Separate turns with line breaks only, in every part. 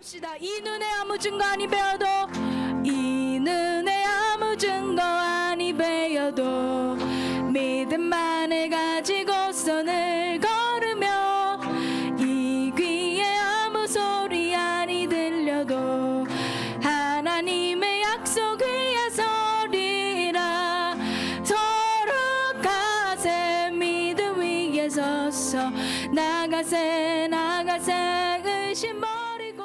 합시다. 이 눈에 아무 증거 아니 배워도 이 눈에 아무 증거 아니 배워도 믿음만을 가지고 손을 걸으며 이 귀에 아무 소리 아니 들려도 하나님의 약속 위에 서리라. 거룩하세 믿음 위에 서서 나가세 의심 버리고.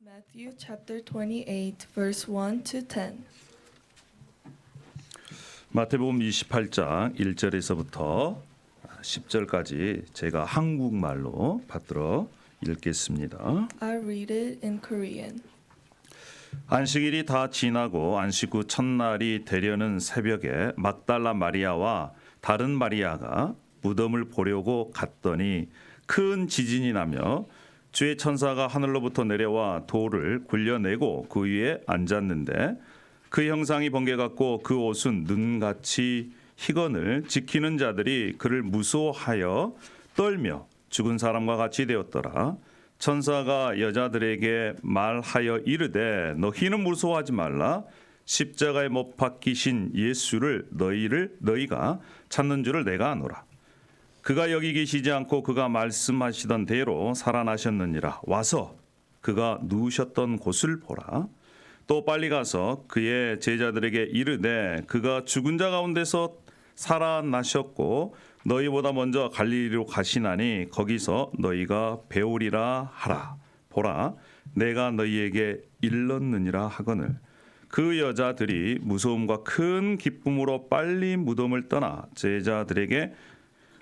Matthew chapter 28 verse 1 to 10.
마태복음 28장 1절에서부터 10절까지 제가 한국말로 받들어 읽겠습니다.
I read it in Korean.
안식일이 다 지나고 안식 후 첫날이 되려는 새벽에 막달라 마리아와 다른 마리아가 무덤을 보려고 갔더니 큰 지진이 나며 주의 천사가 하늘로부터 내려와 돌을 굴려내고 그 위에 앉았는데 그 형상이 번개 같고 그 옷은 눈같이 희건을 지키는 자들이 그를 무서워하여 떨며 죽은 사람과 같이 되었더라. 천사가 여자들에게 말하여 이르되 너희는 무서워하지 말라. 십자가에 못 박히신 예수를 너희가 찾는 줄을 내가 아노라. 그가 여기 계시지 않고 그가 말씀하시던 대로 살아나셨느니라. 와서 그가 누우셨던 곳을 보라. 또 빨리 가서 그의 제자들에게 이르되 그가 죽은 자 가운데서 살아나셨고 너희보다 먼저 갈릴리로 가시나니 거기서 너희가 배우리라 하라. 보라 내가 너희에게 일렀느니라 하거늘. 그 여자들이 무서움과 큰 기쁨으로 빨리 무덤을 떠나 제자들에게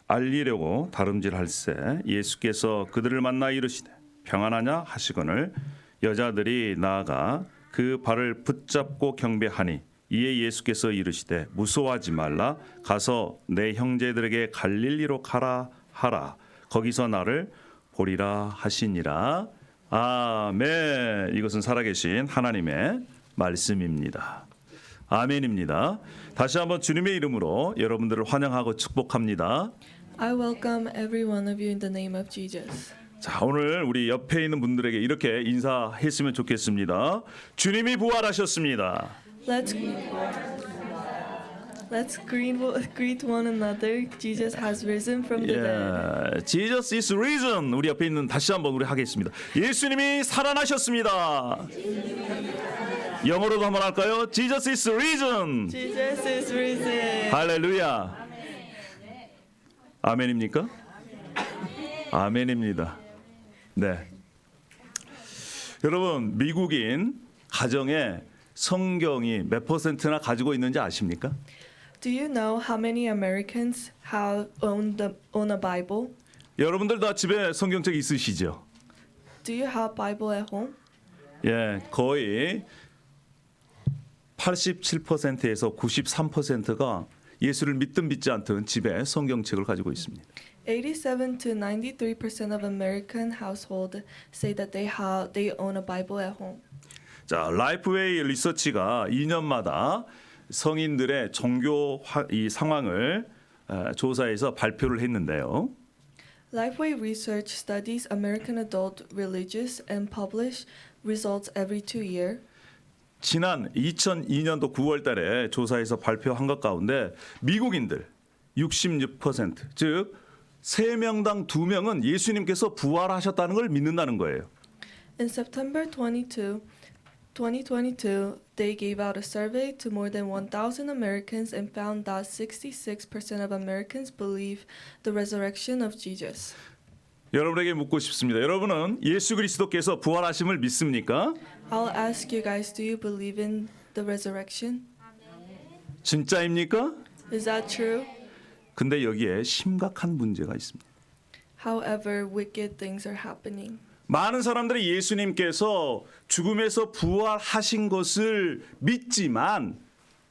알리려고 다름질할세 예수께서 그들을 만나 이르시되 평안하냐 하시거늘. 여자들이 나아가 그 발을 붙잡고 경배하니 이에 예수께서 이르시되 무서워하지 말라. 가서 내 형제들에게 갈릴리로 가라 하라. 거기서 나를 보리라 하시니라. 아멘. 이것은 살아계신 하나님의 말씀입니다. 아멘입니다. 다시 한번 주님의 이름으로 여러분들을 환영하고 축복합니다.
I welcome every one of you in the name of Jesus.
자, 오늘 우리 옆에 있는 분들에게 이렇게 인사했으면 좋겠습니다. 주님이 부활하셨습니다.
Let's greet one another. Jesus has risen from the dead.
Jesus is risen. 우리 옆에 있는 다시 한번 우리 하겠습니다. 예수님이 살아나셨습니다. 영어로도 한번 할까요? Jesus is risen.
Jesus is risen.
할렐루야. 아멘입니까? 아멘입니다. 네. 여러분, 미국인 가정에 성경이 몇 퍼센트나 가지고 있는지 아십니까?
Do you know how many Americans own a Bible?
여러분들 다 집에 성경책 있으시죠?
Do you have Bible at home?
예, 거의 87%에서 93%가 예수를 믿든 믿지 않든 집에 성경책을 가지고 있습니다.
87 to 93% of American households say that they own a Bible at home.
자, 라이프웨이 리서치가 2년마다 성인들의 종교 이 상황을 조사해서 발표를 했는데요.
Lifeway Research studies American adult religious and publish results every 2 years.
지난 2002년도 9월 달에 조사해서 발표한 것 가운데 미국인들 66%, 즉 3명당 2명은 예수님께서 부활하셨다는 걸 믿는다는 거예요.
In September 2022, they gave out a survey to more than 1,000 Americans and found that 66% of Americans believe the resurrection of Jesus.
여러분에게 묻고 싶습니다. 여러분은 예수 그리스도께서 부활하심을 믿습니까?
I'll ask you guys, do you believe in the resurrection?
진짜입니까?
Is that true?
근데 여기에 심각한 문제가 있습니다.
However, wicked things are happening.
많은 사람들이 예수님께서 죽음에서 부활하신 것을 믿지만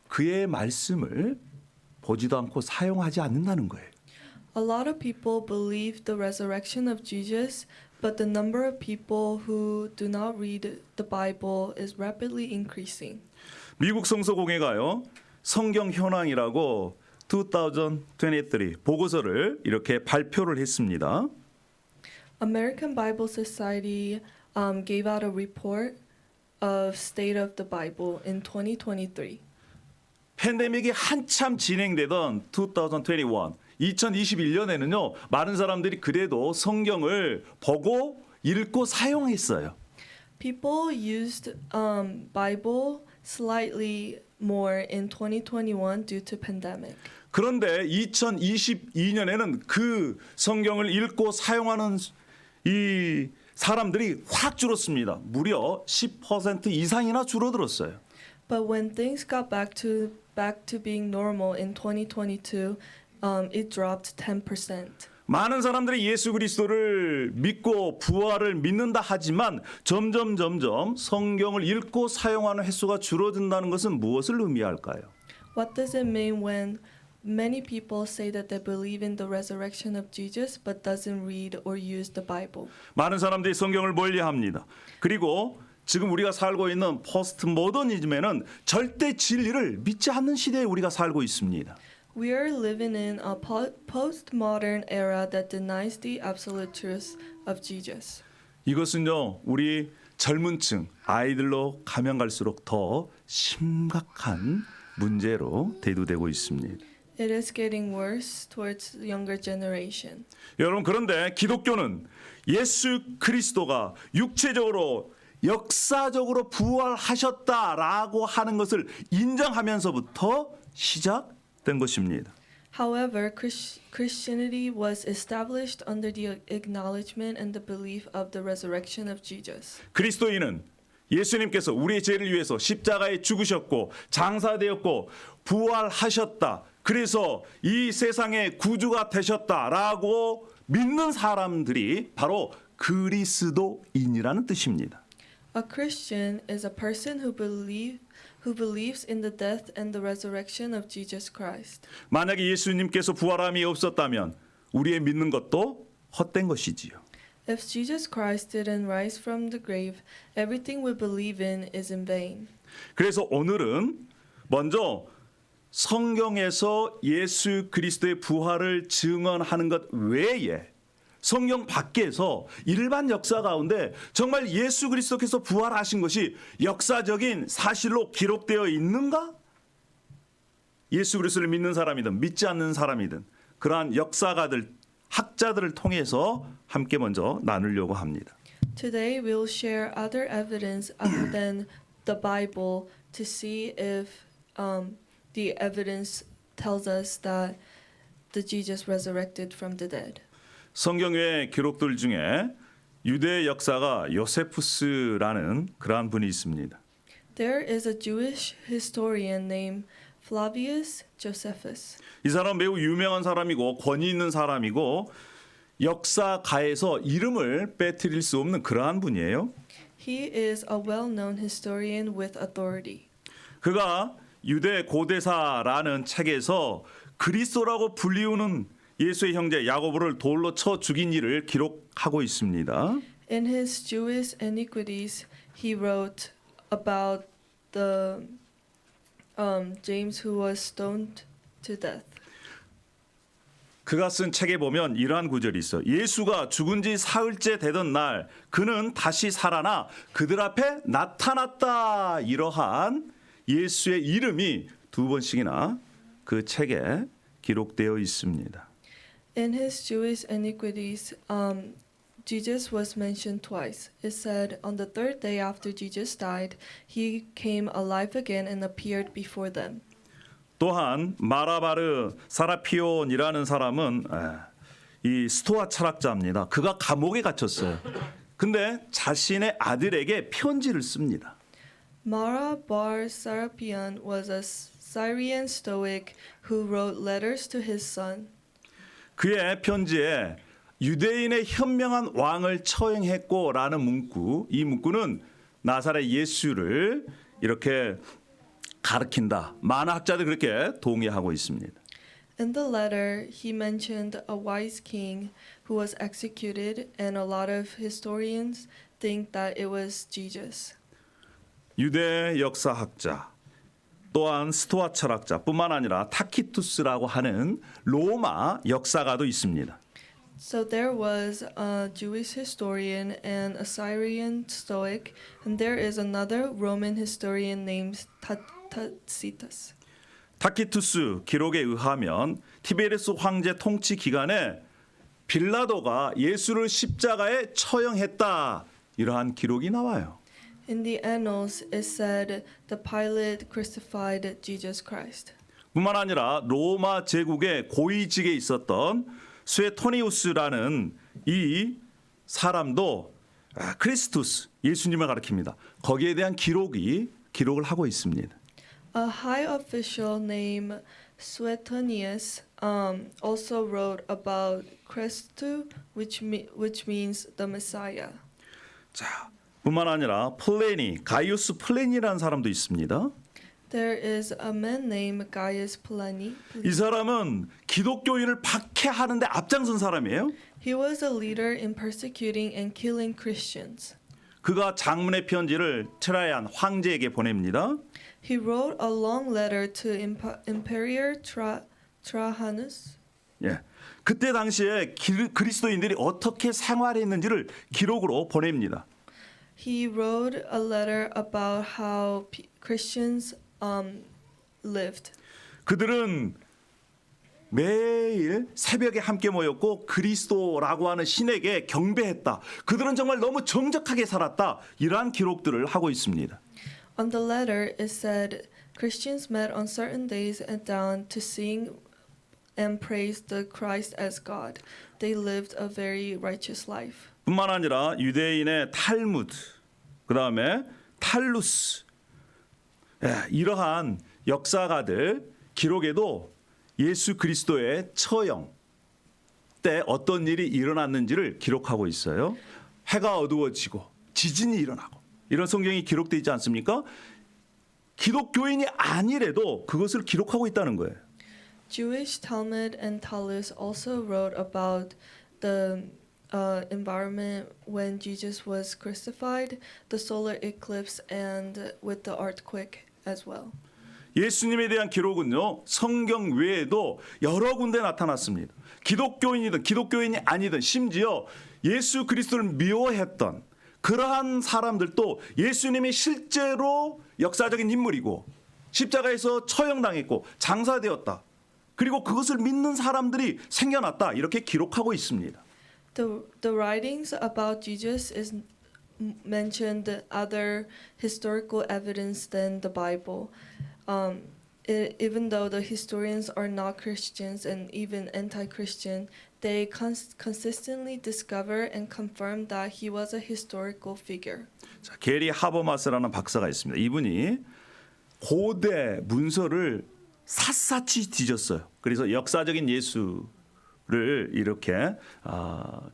그의 말씀을 보지도 않고 사용하지 않는다는 거예요.
A lot of people believe the resurrection of Jesus, but the number of people who do not read the Bible is rapidly increasing.
미국 성서공회가요. 성경 현황이라고 2023 보고서를 이렇게 발표를 했습니다.
American Bible Society gave out a report of state of the Bible in 2023.
팬데믹이 한참 진행되던 2021년에는요. 많은 사람들이 그래도 성경을 보고 읽고 사용했어요.
People used Bible slightly more in 2021 due to pandemic.
그런데 2022년에는 그 성경을 읽고 사용하는 이 사람들이 확 줄었습니다. 무려 10% 이상이나 줄어들었어요.
But when things got back to being normal in 2022, it dropped 10%.
많은 사람들이 예수 그리스도를 믿고 부활을 믿는다 하지만 점점 성경을 읽고 사용하는 횟수가 줄어든다는 것은 무엇을 의미할까요?
What does it mean when many people say that they believe in the resurrection of Jesus but doesn't read or use the Bible?
많은 사람들이 성경을 멀리합니다. 그리고 지금 우리가 살고 있는 포스트 모더니즘에는 절대 진리를 믿지 않는 시대에 우리가 살고 있습니다.
We are living in a postmodern era that denies the absolute truth of Jesus.
이것은요, 우리 젊은 층, 아이들로 가면 갈수록 더 심각한 문제로 대두되고 있습니다.
It is getting worse towards the younger generation.
여러분, 그런데 기독교는 예수 그리스도가 육체적으로 역사적으로 부활하셨다라고 하는 것을 인정하면서부터 시작된 것입니다.
However, Christianity was established under the acknowledgement and the belief of the resurrection of Jesus.
그리스도인은 예수님께서 우리의 죄를 위해서 십자가에 죽으셨고 장사되었고 부활하셨다. 그래서 이 세상의 구주가 되셨다라고 믿는 사람들이 바로 그리스도인이라는 뜻입니다.
A Christian is a person who believes in the death and the resurrection of Jesus Christ.
만약에 예수님께서 부활함이 없었다면 우리의 믿는 것도 헛된 것이지요.
If Jesus Christ didn't rise from the grave, everything we believe in is in vain.
그래서 오늘은 먼저 성경에서 예수 그리스도의 부활을 증언하는 것 외에 성경 밖에서 일반 역사 가운데 정말 예수 그리스도께서 부활하신 것이 역사적인 사실로 기록되어 있는가? 예수 그리스도를 믿는 사람이든 믿지 않는 사람이든 그러한 역사가들, 학자들을 통해서 함께 먼저 나누려고 합니다.
Today we'll share other evidence other than the Bible to see if the evidence tells us that the Jesus resurrected from the dead.
성경 외의 기록들 중에 유대 역사가 요세푸스라는 그러한 분이 있습니다.
There is a Jewish historian named Flavius Josephus.
이 사람 매우 유명한 사람이고 권위 있는 사람이고 역사가에서 이름을 빼뜨릴 수 없는 그러한 분이에요.
He is a well-known historian with authority.
그가 유대 고대사라는 책에서 그리스도라고 불리우는 예수의 형제 야고보를 돌로 쳐 죽인 일을 기록하고 있습니다.
In his Jewish iniquities, he wrote about the James who was stoned to death.
그가 쓴 책에 보면 이러한 구절이 있어. 예수가 죽은 지 사흘째 되던 날 그는 다시 살아나 그들 앞에 나타났다. 이러한 예수의 이름이 두 번씩이나 그 책에 기록되어 있습니다.
In his Jewish iniquities, Jesus was mentioned twice. It said, on the third day after Jesus died, he came alive again and appeared before them.
또한 마라바르 사라피온이라는 사람은 이 스토아 철학자입니다. 그가 감옥에 갇혔어요. 근데 자신의 아들에게 편지를 씁니다.
Mara bar Serapion was a Syrian Stoic who wrote letters to his son.
그의 편지에 유대인의 현명한 왕을 처형했고라는 문구, 이 문구는 나사렛 예수를 이렇게 가리킨다. 많은 학자들이 그렇게 동의하고 있습니다.
In the letter, he mentioned a wise king who was executed, and a lot of historians think that it was Jesus.
유대 역사학자 또한 스토아 철학자뿐만 아니라 타키투스라고 하는 로마 역사가도 있습니다.
So there was a Jewish historian and a Syrian Stoic, and there is another Roman historian named Tacitus.
타키투스 기록에 의하면 티베리스 황제 통치 기간에 빌라도가 예수를 십자가에 처형했다. 이러한 기록이 나와요.
In the annals, it said the Pilate crucified Jesus Christ.
뿐만 아니라 로마 제국의 고위직에 있었던 스웨토니우스라는 이 사람도 크리스투스 예수님을 가리킵니다. 거기에 대한 기록을 하고 있습니다.
A high official named Suetonius also wrote about Christu, which means the Messiah.
자, 뿐만 아니라 가이우스 플레니라는 사람도 있습니다.
There is a man named Gaius Pliny.
이 사람은 기독교인을 박해하는데 앞장선 사람이에요.
He was a leader in persecuting and killing Christians.
그가 장문의 편지를 트라이안 황제에게 보냅니다.
He wrote a long letter to Emperor Trajanus.
예, 그때 당시에 그리스도인들이 어떻게 생활했는지를 기록으로 보냅니다.
He wrote a letter about how Christians lived.
그들은 매일 새벽에 함께 모였고 그리스도라고 하는 신에게 경배했다. 그들은 정말 너무 정직하게 살았다. 이러한 기록들을 하고 있습니다.
On the letter, it said Christians met on certain days at dawn to sing and praise the Christ as God. They lived a very righteous life.
뿐만 아니라 유대인의 탈무드, 그 다음에 탈루스, 이러한 역사가들 기록에도 예수 그리스도의 처형 때 어떤 일이 일어났는지를 기록하고 있어요. 해가 어두워지고 지진이 일어나고 이런 성경이 기록되어 있지 않습니까? 기독교인이 아니래도 그것을 기록하고 있다는 거예요.
Jewish Talmud and Talmud also wrote about the environment when Jesus was crucified, the solar eclipse, and with the earthquake as well.
예수님에 대한 기록은요, 성경 외에도 여러 군데 나타났습니다. 기독교인이든 기독교인이 아니든 심지어 예수 그리스도를 미워했던 그러한 사람들도 예수님이 실제로 역사적인 인물이고 십자가에서 처형당했고 장사되었다. 그리고 그것을 믿는 사람들이 생겨났다. 이렇게 기록하고 있습니다.
The writings about Jesus is mentioned other historical evidence than the Bible. Even though the historians are not Christians and even anti-Christian, they consistently discover and confirm that he was a historical figure.
자, 게리 하버마스라는 박사가 있습니다. 이분이 고대 문서를 샅샅이 뒤졌어요. 그래서 역사적인 예수를 이렇게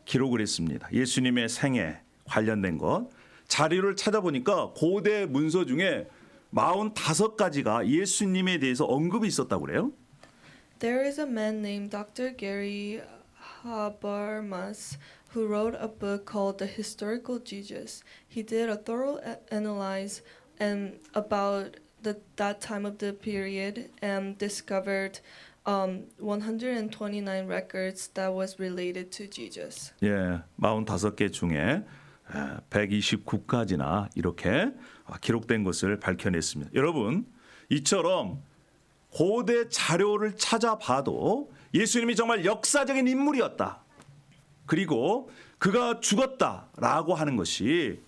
기록을 했습니다. 예수님의 생애 관련된 것. 자료를 찾아보니까 고대 문서 중에 45가지가 예수님에 대해서 언급이 있었다고 그래요.
There is a man named Dr. Gary Habermas who wrote a book called The Historical Jesus. He did a thorough analysis and about that time of the period and discovered 129 records that was related to Jesus.
예, 45개 중에 129가지나 이렇게 기록된 것을 밝혀냈습니다. 여러분, 이처럼 고대 자료를 찾아봐도 예수님이 정말 역사적인 인물이었다. 그리고 그가 죽었다라고 하는 것이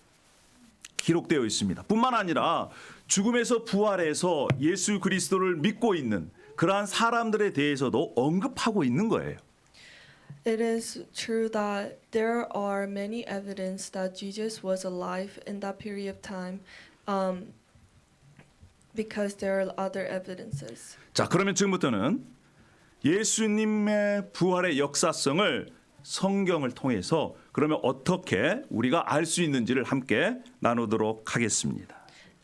기록되어 있습니다. 뿐만 아니라 죽음에서 부활해서 예수 그리스도를 믿고 있는 그러한 사람들에 대해서도 언급하고 있는 거예요.
It is true that there are many evidence that Jesus was alive in that period of time, because there are other evidences.
자, 그러면 지금부터는 예수님의 부활의 역사성을 성경을 통해서 그러면 어떻게 우리가 알 수 있는지를 함께 나누도록 하겠습니다.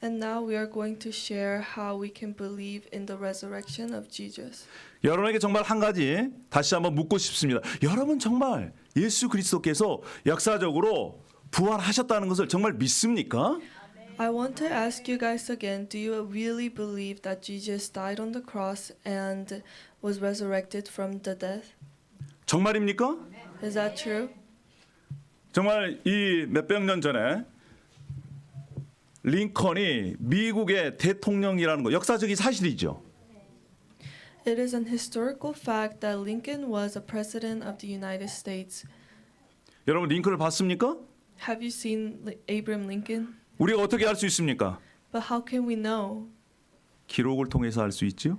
And now we are going to share how we can believe in the resurrection of Jesus.
여러분에게 정말 한 가지 다시 한번 묻고 싶습니다. 여러분 정말 예수 그리스도께서 역사적으로 부활하셨다는 것을 정말 믿습니까?
I want to ask you guys again, do you really believe that Jesus died on the cross and was resurrected from the death?
정말입니까?
Is that true?
정말 이 몇백 년 전에 링컨이 미국의 대통령이라는 거 역사적인 사실이죠.
It is an historical fact that Lincoln was a president of the United States.
여러분 링컨을 봤습니까?
Have you seen Abraham Lincoln?
우리가 어떻게 알 수 있습니까?
But how can we know?
기록을 통해서 알 수 있죠.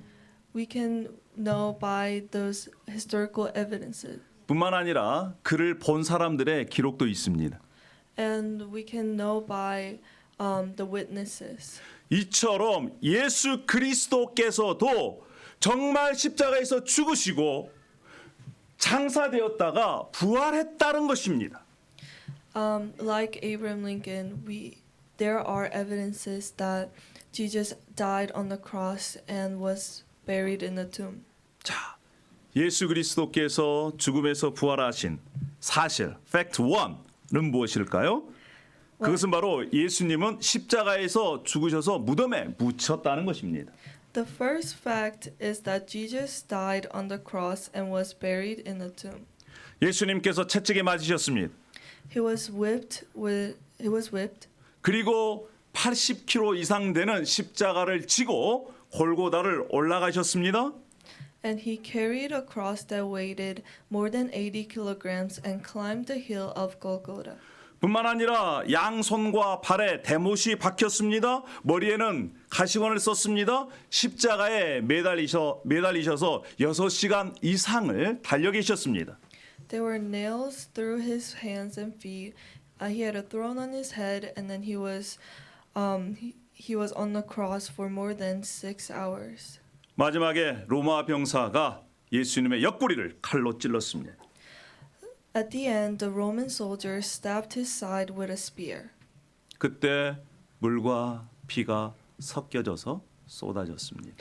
We can know by those historical evidences.
뿐만 아니라 그를 본 사람들의 기록도 있습니다.
And we can know by the witnesses.
이처럼 예수 그리스도께서도 정말 십자가에서 죽으시고 장사되었다가 부활했다는 것입니다.
Like Abraham Lincoln, there are evidences that Jesus died on the cross and was buried in the tomb.
자, 예수 그리스도께서 죽음에서 부활하신 사실, fact 1는 무엇일까요? 그것은 바로 예수님은 십자가에서 죽으셔서 무덤에 묻혔다는 것입니다.
The first fact is that Jesus died on the cross and was buried in the tomb.
예수님께서 채찍에 맞으셨습니다.
He was whipped.
그리고 80kg 이상 되는 십자가를 지고 골고다를 올라가셨습니다.
And he carried a cross that weighed more than 80 kilograms and climbed the hill of Golgotha.
뿐만 아니라 양손과 발에 대못이 박혔습니다. 머리에는 가시관을 썼습니다. 십자가에 매달리셔서 6시간 이상을 달려 계셨습니다.
There were nails through his hands and feet. He had a throne on his head, and then he was on the cross for more than 6 hours.
마지막에 로마 병사가 예수님의 옆구리를 칼로 찔렀습니다.
At the end, the Roman soldier stabbed his side with a spear.
그때 물과 피가 섞여져서 쏟아졌습니다.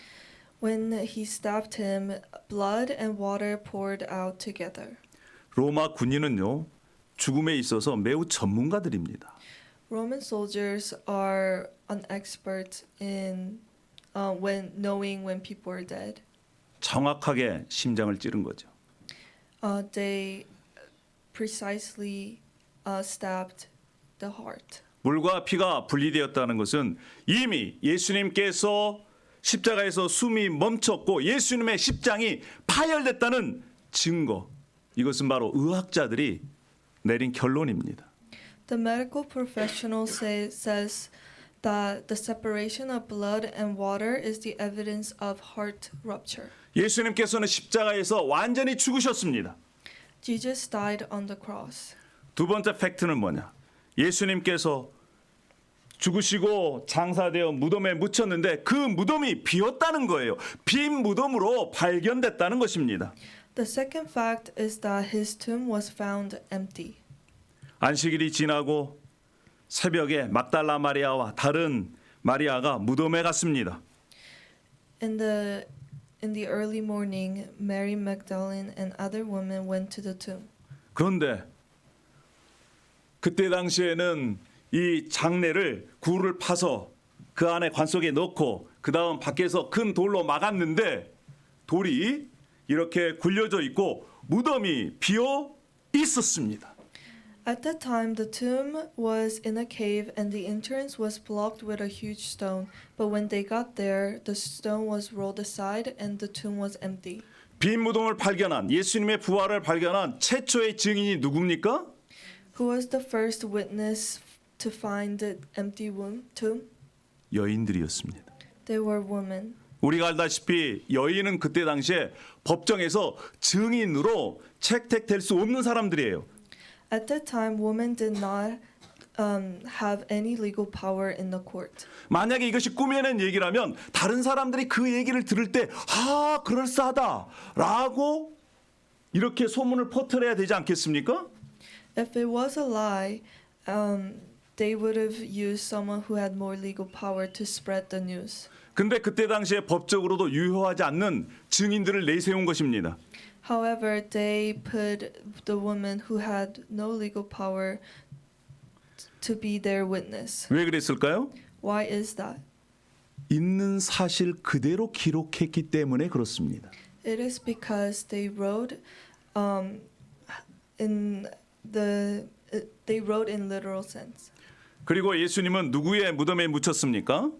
When he stabbed him, blood and water poured out together.
로마 군인은요, 죽음에 있어서 매우 전문가들입니다.
Roman soldiers are an expert in knowing when people are dead.
정확하게 심장을 찌른 거죠.
They precisely stabbed the heart.
물과 피가 분리되었다는 것은 이미 예수님께서 십자가에서 숨이 멈췄고 예수님의 십장이 파열됐다는 증거. 이것은 바로 의학자들이 내린 결론입니다.
The medical professional says that the separation of blood and water is the evidence of heart rupture.
예수님께서는 십자가에서 완전히 죽으셨습니다.
Jesus died on the cross.
두 번째 팩트는 뭐냐? 예수님께서 죽으시고 장사되어 무덤에 묻혔는데 그 무덤이 비었다는 거예요. 빈 무덤으로 발견됐다는 것입니다.
The second fact is that his tomb was found empty.
안식일이 지나고 새벽에 막달라 마리아와 다른 마리아가 무덤에 갔습니다.
In the early morning, Mary Magdalene and other women went to the tomb.
그런데 그때 당시에는 이 장례를 굴을 파서 그 안에 관 속에 넣고 그 다음 밖에서 큰 돌로 막았는데 돌이 이렇게 굴려져 있고 무덤이 비어 있었습니다.
At that time, the tomb was in a cave and the entrance was blocked with a huge stone. But when they got there, the stone was rolled aside and the tomb was empty.
빈 무덤을 발견한 예수님의 부활을 발견한 최초의 증인이 누굽니까?
Who was the first witness to find the empty tomb?
여인들이었습니다.
They were women.
우리가 알다시피 여인은 그때 당시에 법정에서 증인으로 채택될 수 없는 사람들이에요.
At that time, women did not have any legal power in the court.
만약에 이것이 꾸며낸 얘기라면 다른 사람들이 그 얘기를 들을 때 그럴싸하다라고 이렇게 소문을 퍼뜨려야 되지 않겠습니까?
If it was a lie, they would have used someone who had more legal power to spread the news.
근데 그때 당시에 법적으로도 유효하지 않는 증인들을 내세운 것입니다.
However, they put the woman who had no legal power to be their witness.
왜 그랬을까요?
Why is that?
있는 사실 그대로 기록했기 때문에 그렇습니다.
It is because they wrote in the they wrote in literal sense.
그리고 예수님은 누구의 무덤에 묻혔습니까?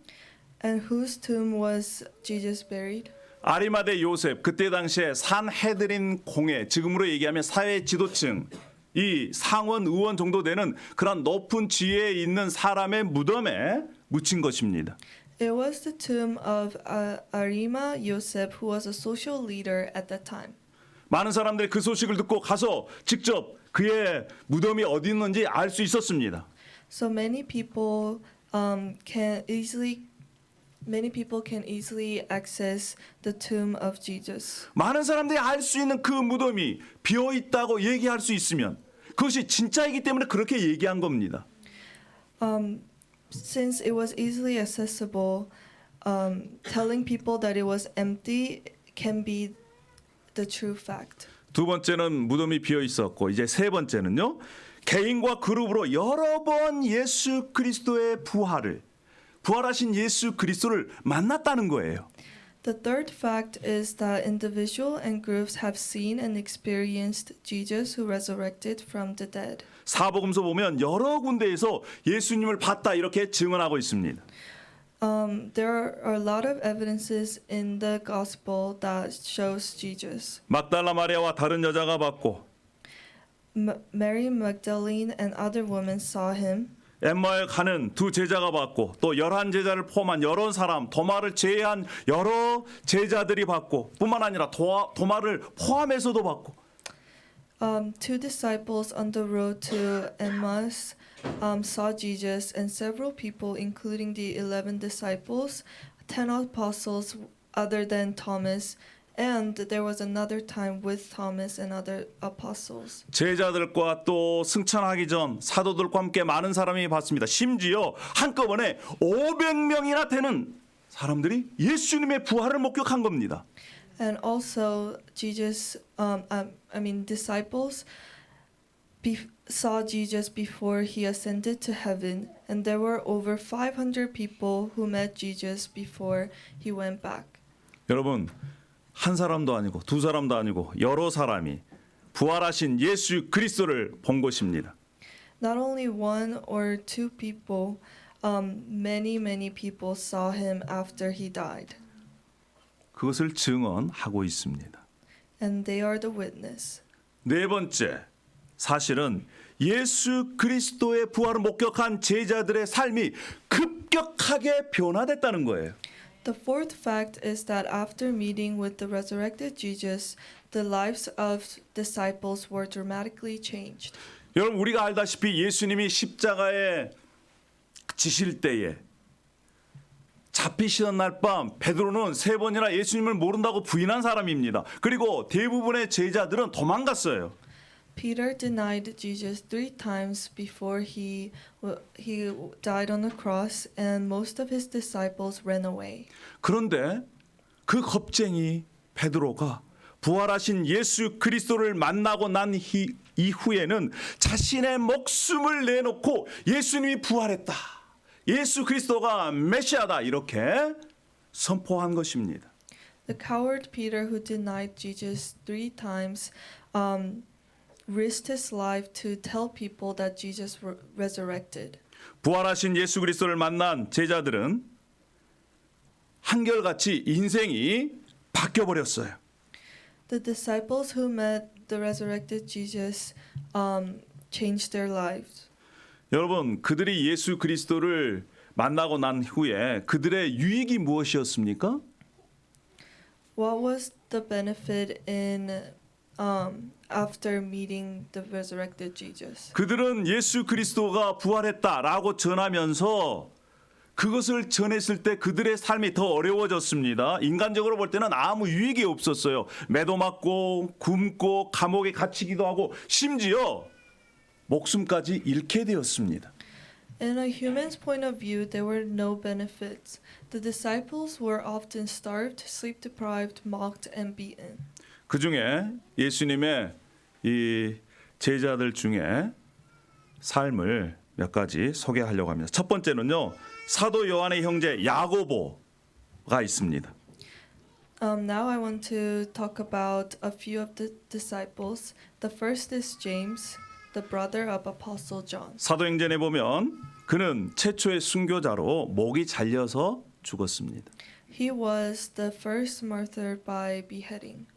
And whose tomb was Jesus buried?
아리마대 요셉, 그때 당시에 산헤드린 공회, 지금으로 얘기하면 사회 지도층, 이 상원 의원 정도 되는 그런 높은 지위에 있는 사람의 무덤에 묻힌 것입니다.
It was the tomb of Arima Yosef, who was a social leader at that time.
많은 사람들이 그 소식을 듣고 가서 직접 그의 무덤이 어디 있는지 알 수 있었습니다.
So many people can easily access the tomb of Jesus.
많은 사람들이 알 수 있는 그 무덤이 비어 있다고 얘기할 수 있으면 그것이 진짜이기 때문에 그렇게 얘기한 겁니다.
Since it was easily accessible, telling people that it was empty can be the true fact.
두 번째는 무덤이 비어 있었고, 이제 세 번째는요, 개인과 그룹으로 여러 번 예수 그리스도의 부활하신 예수 그리스도를 만났다는 거예요.
The third fact is that individual and groups have seen and experienced Jesus who resurrected from the dead.
사복음서 보면 여러 군데에서 예수님을 봤다 이렇게 증언하고 있습니다.
There are a lot of evidences in the gospel that shows Jesus.
막달라 마리아와 다른 여자가 봤고,
Mary Magdalene and other women saw him.
엠마에 가는 두 제자가 봤고, 또 11제자를 포함한 여러 사람, 도마를 제외한 여러 제자들이 봤고, 뿐만 아니라 도마를 포함해서도 봤고,
Two disciples on the road to Emmaus saw Jesus, and several people, including the 11 disciples, 10 apostles other than Thomas, and there was another time with Thomas and other apostles.
제자들과 또 승천하기 전 사도들과 함께 많은 사람이 봤습니다. 심지어 한꺼번에 500명이나 되는 사람들이 예수님의 부활을 목격한 겁니다.
And also Jesus, disciples saw Jesus before he ascended to heaven, and there were over 500 people who met Jesus before he went back.
여러분, 한 사람도 아니고 두 사람도 아니고 여러 사람이 부활하신 예수 그리스도를 본 것입니다.
Not only one or two people, many people saw him after he died,
그것을 증언하고 있습니다.
and they are the witness.
네 번째, 사실은 예수 그리스도의 부활을 목격한 제자들의 삶이 급격하게 변화됐다는 거예요.
The fourth fact is that after meeting with the resurrected Jesus, the lives of disciples were dramatically changed.
여러분, 우리가 알다시피 예수님이 십자가에 지실 때에 잡히시던 날 밤 베드로는 3번이나 예수님을 모른다고 부인한 사람입니다. 그리고 대부분의 제자들은 도망갔어요.
Peter denied Jesus 3 times before he died on the cross, and most of his disciples ran away.
그런데 그 겁쟁이 베드로가 부활하신 예수 그리스도를 만나고 난 이후에는 자신의 목숨을 내놓고 예수님이 부활했다, 예수 그리스도가 메시아다 이렇게 선포한 것입니다.
The coward Peter, who denied Jesus 3 times, risked his life to tell people that Jesus resurrected.
부활하신 예수 그리스도를 만난 제자들은 한결같이 인생이 바뀌어 버렸어요.
The disciples who met the resurrected Jesus changed their lives.
여러분, 그들이 예수 그리스도를 만나고 난 후에 그들의 유익이 무엇이었습니까?
What was the benefit in after meeting the resurrected Jesus?
그들은 예수 그리스도가 부활했다라고 전하면서 그것을 전했을 때 그들의 삶이 더 어려워졌습니다. 인간적으로 볼 때는 아무 유익이 없었어요. 매도 맞고 굶고 감옥에 갇히기도 하고 심지어 목숨까지 잃게 되었습니다.
In a human's point of view, there were no benefits. The disciples were often starved, sleep deprived, mocked, and beaten.
그 중에 예수님의 이 제자들 중에 삶을 몇 가지 소개하려고 합니다. 첫 번째는요, 사도 요한의 형제 야고보가 있습니다.
Now I want to talk about a few of the disciples. The first is James, the brother of Apostle John.
사도행전에 보면 그는 최초의 순교자로 목이 잘려서 죽었습니다.
He was the first martyred by beheading.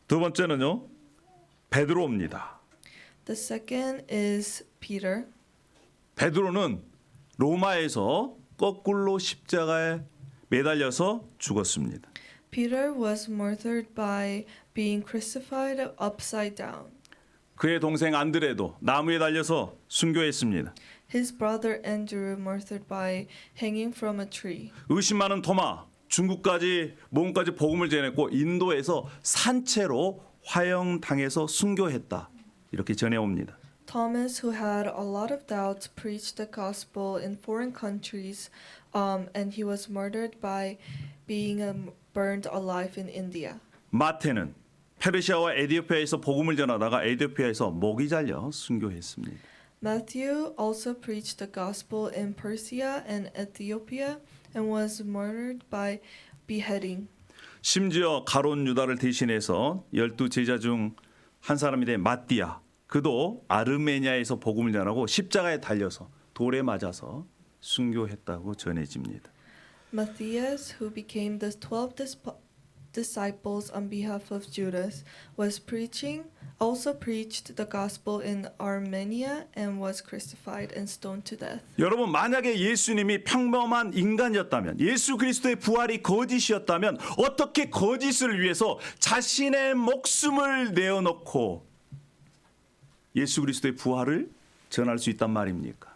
두 번째는요. 베드로입니다.
The second is Peter.
베드로는 로마에서 거꾸로 십자가에 매달려서 죽었습니다.
Peter was martyred by being crucified upside down.
그의 동생 안드레도 나무에 달려서 순교했습니다.
His brother Andrew martyred by hanging from a tree.
의심 많은 토마 중국까지 몸까지 복음을 전했고 인도에서 산채로 화형당해서 순교했다. 이렇게 전해옵니다.
Thomas, who had a lot of doubts, preached the gospel in foreign countries, and he was martyred by being burned alive in India.
마태는 페르시아와 에디오피아에서 복음을 전하다가 에디오피아에서 목이 잘려 순교했습니다.
Matthew also preached the gospel in Persia and Ethiopia and was martyred by beheading.
심지어 가론 유다를 대신해서 12제자 중 한 사람이 된 마띠아 그도 아르메니아에서 복음을 전하고 십자가에 달려서 돌에 맞아서 순교했다고 전해집니다.
Matthias, who became the 12 disciples on behalf of Judas, also preached the gospel in Armenia and was crucified and stoned to death.
여러분 만약에 예수님이 평범한 인간이었다면 예수 그리스도의 부활이 거짓이었다면 어떻게 거짓을 위해서 자신의 목숨을 내어놓고 예수 그리스도의 부활을 전할 수 있단 말입니까?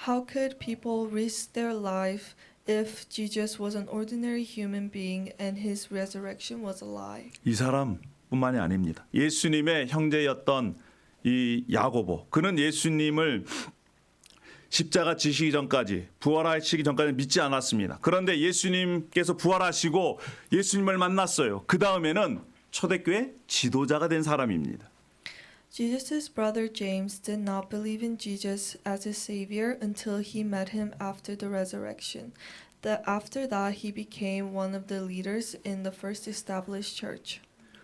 How could people risk their life if Jesus was an ordinary human being and his resurrection was a lie?
이 사람뿐만이 아닙니다. 예수님의 형제였던 이 야고보 그는 예수님을 십자가 지시기 전까지 부활하시기 전까지 믿지 않았습니다. 그런데 예수님께서 부활하시고 예수님을 만났어요. 그 다음에는 초대교회 지도자가 된 사람입니다.
Jesus' brother James did not believe in Jesus as his savior until he met him after the resurrection. After that, he became one of the leaders in the first established church.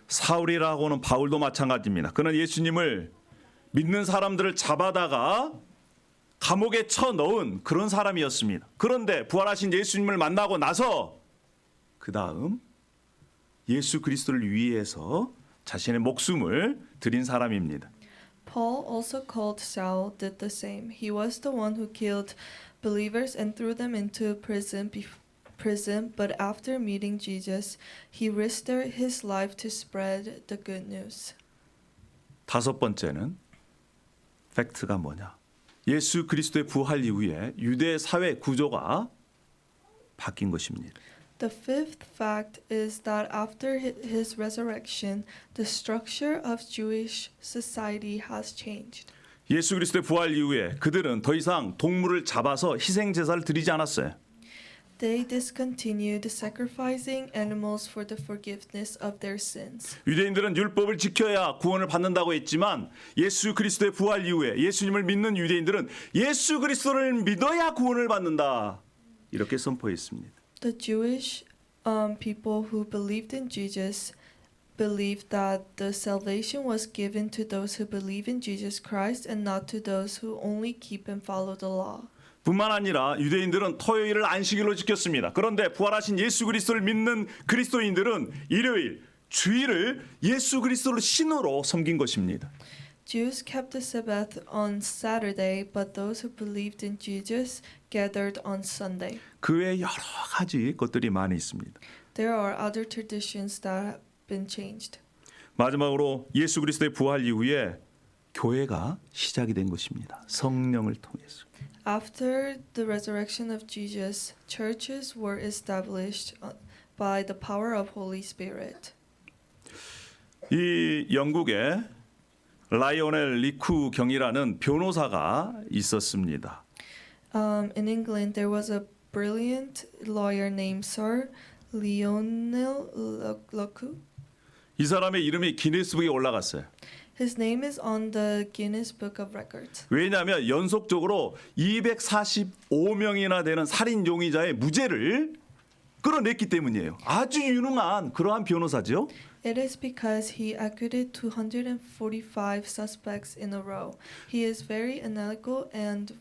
사울이라고는 바울도 마찬가지입니다. 그는 예수님을 믿는 사람들을 잡아다가 감옥에 쳐넣은 그런 사람이었습니다. 그런데 부활하신 예수님을 만나고 나서 그 다음 예수 그리스도를 위해서 자신의 목숨을 드린 사람입니다.
Paul, also called Saul, did the same. He was the one who killed believers and threw them into prison, but after meeting Jesus, he risked his life to spread the good news.
다섯 번째는 팩트가 뭐냐? 예수 그리스도의 부활 이후에 유대 사회 구조가 바뀐 것입니다.
The fifth fact is that after his resurrection, the structure of Jewish society has changed.
예수 그리스도의 부활 이후에 그들은 더 이상 동물을 잡아서 희생 제사를 드리지 않았어요.
They discontinued sacrificing animals for the forgiveness of their sins.
유대인들은 율법을 지켜야 구원을 받는다고 했지만 예수 그리스도의 부활 이후에 예수님을 믿는 유대인들은 예수 그리스도를 믿어야 구원을 받는다. 이렇게 선포했습니다.
The Jewish people who believed in Jesus believed that the salvation was given to those who believe in Jesus Christ and not to those who only keep and follow the law.
뿐만 아니라 유대인들은 토요일을 안식일로 지켰습니다. 그런데 부활하신 예수 그리스도를 믿는 그리스도인들은 일요일, 주일을 예수 그리스도를 신으로 섬긴 것입니다.
Jews kept the Sabbath on Saturday, but those who believed in Jesus gathered on Sunday.
그 외에 여러 가지 것들이 많이 있습니다.
There are other traditions that have been changed.
마지막으로 예수 그리스도의 부활 이후에 교회가 시작이 된 것입니다. 성령을 통해서.
After the resurrection of Jesus, churches were established by the power of Holy Spirit.
이 영국에 라이오넬 리쿠 경이라는 변호사가 있었습니다.
In England, there was a brilliant lawyer named Sir Lionel Locu.
이 사람의 이름이 기네스북에 올라갔어요.
His name is on the Guinness Book of Records.
왜냐하면 연속적으로 245명이나 되는 살인 용의자의 무죄를 끌어냈기 때문이에요. 아주 유능한 그러한 변호사죠.
It is because he acquitted 245 suspects in a row. He is very analytical and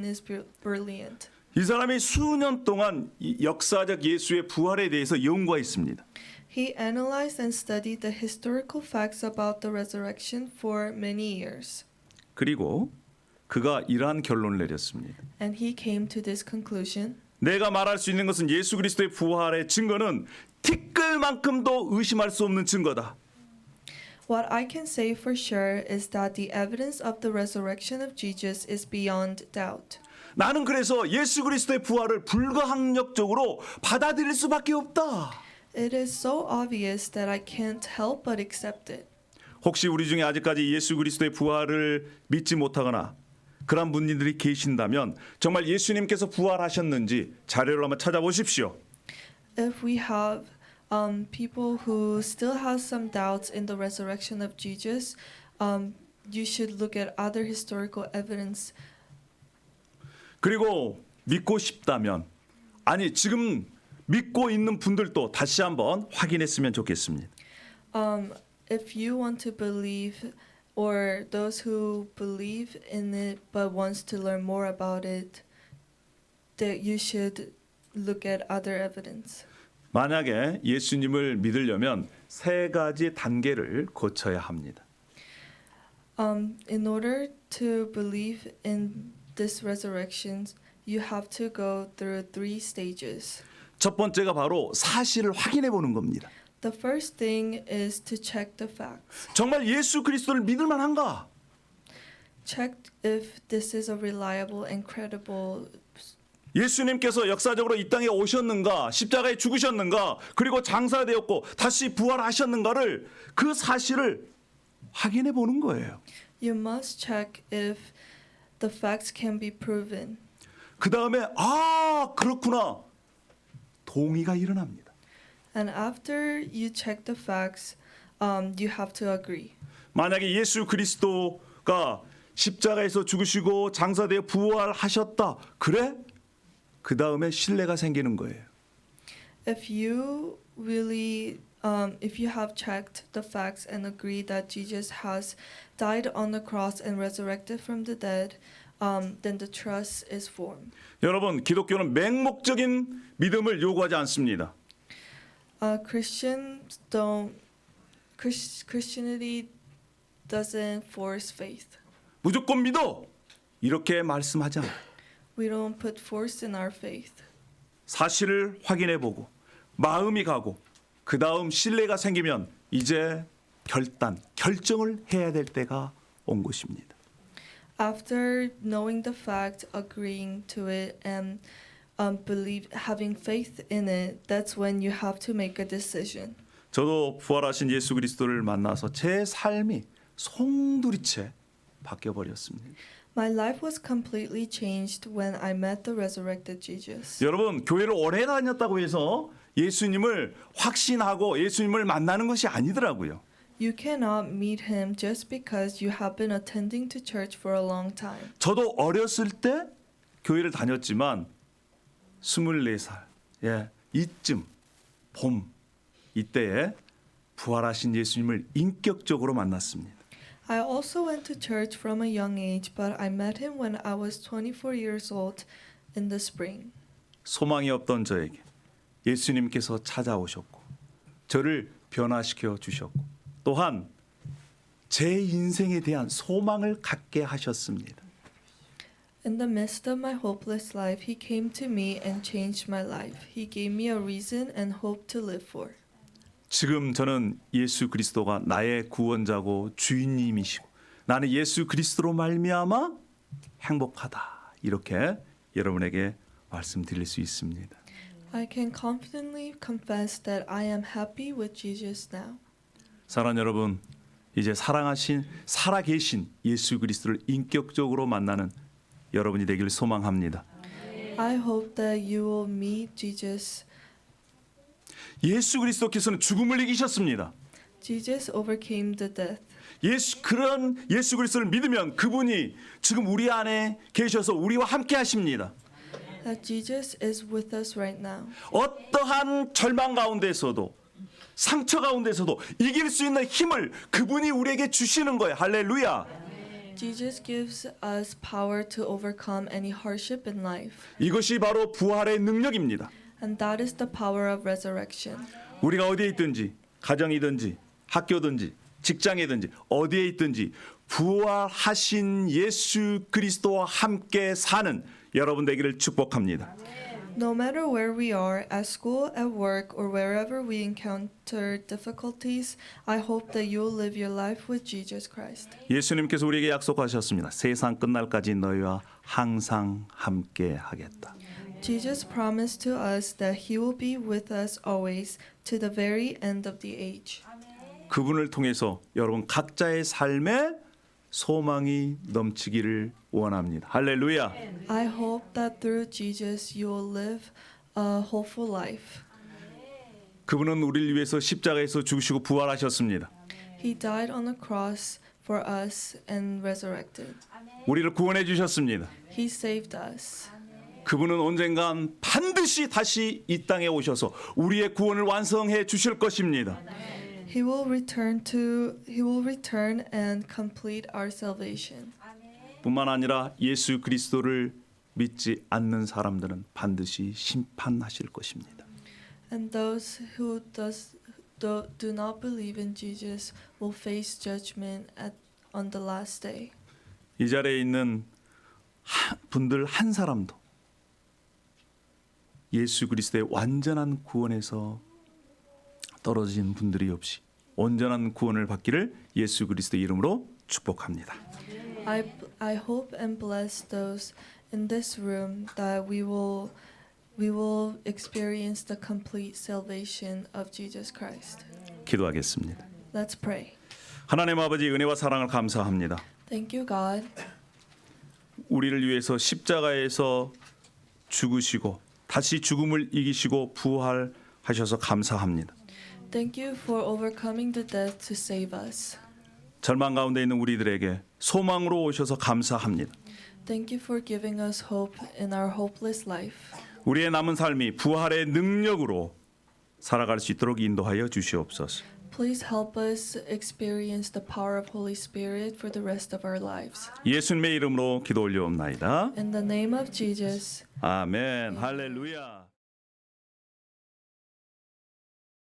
is brilliant.
이 사람이 수년 동안 이 역사적 예수의 부활에 대해서 연구했습니다.
He analyzed and studied the historical facts about the resurrection for many years.
그리고 그가 이러한 결론을 내렸습니다.
And he came to this conclusion.
내가 말할 수 있는 것은 예수 그리스도의 부활의 증거는 티끌만큼도 의심할 수 없는 증거다.
What I can say for sure is that the evidence of the resurrection of Jesus is beyond doubt.
나는 그래서 예수 그리스도의 부활을 불가항력적으로 받아들일 수밖에 없다.
It is so obvious that I can't help but accept it.
혹시 우리 중에 아직까지 예수 그리스도의 부활을 믿지 못하거나 그런 분들이 계신다면 정말 예수님께서 부활하셨는지 자료를 한번 찾아보십시오.
If we have people who still have some doubts in the resurrection of Jesus, you should look at other historical evidence.
그리고 믿고 싶다면 아니 지금 믿고 있는 분들도 다시 한번 확인했으면 좋겠습니다.
If you want to believe, or those who believe in it but wants to learn more about it, that you should look at other evidence.
만약에 예수님을 믿으려면 세 가지 단계를 거쳐야 합니다.
In order to believe in this resurrection, you have to go through 3 stages.
첫 번째가 바로 사실을 확인해 보는 겁니다.
The first thing is to check the facts.
정말 예수 그리스도를 믿을 만한가?
Check if this is a reliable and credible.
예수님께서 역사적으로 이 땅에 오셨는가, 십자가에 죽으셨는가, 그리고 장사되었고 다시 부활하셨는가를 그 사실을 확인해 보는 거예요.
You must check if the facts can be proven.
그 다음에 아 그렇구나 동의가 일어납니다.
And after you check the facts, you have to agree.
만약에 예수 그리스도가 십자가에서 죽으시고 장사되어 부활하셨다. 그래? 그 다음에 신뢰가 생기는 거예요.
If you really, if you have checked the facts and agree that Jesus has died on the cross and resurrected from the dead, then the trust is formed.
여러분, 기독교는 맹목적인 믿음을 요구하지 않습니다.
Christianity doesn't force faith.
무조건 믿어. 이렇게 말씀하지 않아요.
We don't put force in our faith.
사실을 확인해 보고 마음이 가고 그 다음 신뢰가 생기면 이제 결정을 해야 될 때가 온 것입니다.
After knowing the fact, agreeing to it, and having faith in it, that's when you have to make a decision.
저도 부활하신 예수 그리스도를 만나서 제 삶이 송두리째 바뀌어 버렸습니다.
My life was completely changed when I met the resurrected Jesus.
여러분, 교회를 오래 다녔다고 해서 예수님을 확신하고 예수님을 만나는 것이 아니더라고요.
You cannot meet him just because you have been attending to church for a long time.
저도 어렸을 때 교회를 다녔지만 24살 이쯤 봄 이때에 부활하신 예수님을 인격적으로 만났습니다.
I also went to church from a young age, but I met him when I was 24 years old in the spring.
소망이 없던 저에게 예수님께서 찾아오셨고 저를 변화시켜 주셨고 또한 제 인생에 대한 소망을 갖게 하셨습니다.
In the midst of my hopeless life, he came to me and changed my life. He gave me a reason and hope to live for.
지금 저는 예수 그리스도가 나의 구원자고 주인님이시고 나는 예수 그리스도로 말미암아 행복하다. 이렇게 여러분에게 말씀드릴 수 있습니다.
I can confidently confess that I am happy with Jesus now.
사랑하는 여러분, 이제 살아계신 예수 그리스도를 인격적으로 만나는 여러분이 되기를 소망합니다.
I hope that you will meet Jesus.
예수 그리스도께서는 죽음을 이기셨습니다.
Jesus overcame the death.
그런 예수 그리스도를 믿으면 그분이 지금 우리 안에 계셔서 우리와 함께 하십니다.
that Jesus is with us right now.
어떠한 절망 가운데서도 상처 가운데서도 이길 수 있는 힘을 그분이 우리에게 주시는 거예요. 할렐루야.
Jesus gives us power to overcome any hardship in life.
이것이 바로 부활의 능력입니다.
And that is the power of resurrection.
우리가 어디에 있든지 가정이든지 학교든지 직장이든지 어디에 있든지 부활하신 예수 그리스도와 함께 사는 여러분 되기를 축복합니다.
No matter where we are, at school, at work, or wherever we encounter difficulties, I hope that you'll live your life with Jesus Christ.
예수님께서 우리에게 약속하셨습니다. 세상 끝날까지 너희와 항상 함께 하겠다.
Jesus promised to us that He will be with us always to the very end of the age.
그분을 통해서 여러분 각자의 삶에 소망이 넘치기를 원합니다. 할렐루야.
I hope that through Jesus you will live a hopeful life.
그분은 우리를 위해서 십자가에서 죽으시고 부활하셨습니다.
He died on the cross for us and resurrected.
우리를 구원해 주셨습니다.
He saved us.
그분은 언젠간 반드시 다시 이 땅에 오셔서 우리의 구원을 완성해 주실 것입니다.
He will return and complete our salvation.
뿐만 아니라 예수 그리스도를 믿지 않는 사람들은 반드시 심판하실 것입니다.
And those who do not believe in Jesus will face judgment on the last day.
이 자리에 있는 분들 한 사람도 예수 그리스도의 완전한 구원에서 떨어진 분들이 없이 온전한 구원을 받기를 예수 그리스도 이름으로 축복합니다.
I hope and bless those in this room that we will experience the complete salvation of Jesus Christ.
기도하겠습니다.
Let's pray.
하나님 아버지 은혜와 사랑을 감사합니다.
Thank you, God.
우리를 위해서 십자가에서 죽으시고 다시 죽음을 이기시고 부활하셔서 감사합니다.
Thank you for overcoming the death to save us.
절망 가운데 있는 우리들에게 소망으로 오셔서 감사합니다.
Thank you for giving us hope in our hopeless life.
우리의 남은 삶이 부활의 능력으로 살아갈 수 있도록 인도하여 주시옵소서.
Please help us experience the power of Holy Spirit for the rest of our lives.
예수님의 이름으로 기도 올려옵나이다.
In the name of Jesus.
아멘. 할렐루야.